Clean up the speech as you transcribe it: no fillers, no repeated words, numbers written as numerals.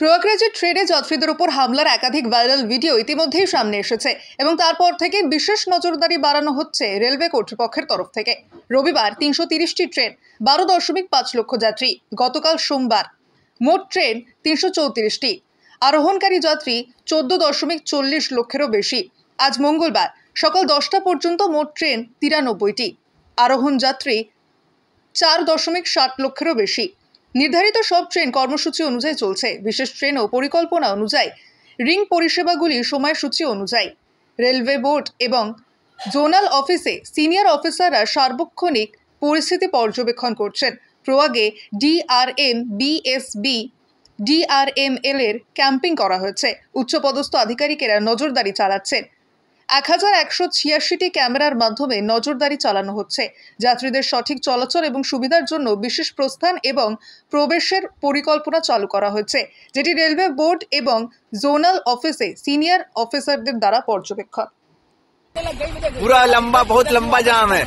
প্রয়াগরাজে ট্রেনে যাত্রীদের উপর হামলার একাধিক ভাইরাল ভিডিও ইতিমধ্যেই সামনে এসেছে এবং তারপর থেকে বিশেষ নজরদারি বাড়ানো হচ্ছে রেলওয়ে কর্তৃপক্ষের তরফ থেকে। রবিবার ৩৩০টি ট্রেন, ১২.৫ লক্ষ যাত্রী। গতকাল সোমবার মোট ট্রেন ৩৩৪টি, আরোহণকারী যাত্রী ১৪.৪০ লক্ষেরও বেশি। আজ মঙ্গলবার সকাল 10টা পর্যন্ত মোট ট্রেন ৯৩টি, আরোহণ যাত্রী ৪.৭ লক্ষেরও বেশি। নির্ধারিত সব ট্রেন কর্মসূচি অনুযায়ী চলছে। বিশেষ ট্রেন ও পরিকল্পনা অনুযায়ী রিং পরিষেবাগুলি সময়সূচি অনুযায়ী। রেলওয়ে বোর্ড এবং জোনাল অফিসে সিনিয়র অফিসাররা সার্বক্ষণিক পরিস্থিতি পর্যবেক্ষণ করছেন। প্রয়াগে ডিআরএম, বিএসবি, ডিআরএমএল এর ক্যাম্পিং করা হয়েছে। উচ্চপদস্থ আধিকারিকেরা নজরদারি চালাচ্ছেন। 1186টি ক্যামেরার মাধ্যমে নজরদারি চালানো হচ্ছে। যাত্রীদের সঠিক চলাচল এবং সুবিধার জন্য বিশেষ প্রস্থান এবং প্রবেশের পরিকল্পনা চালু করা হয়েছে, যেটি রেলওয়ে বোর্ড এবং জোনাল অফিসে সিনিয়র অফিসারদের দ্বারা পর্যবেক্ষণ। पूरा लंबा, बहुत लंबा जाम है।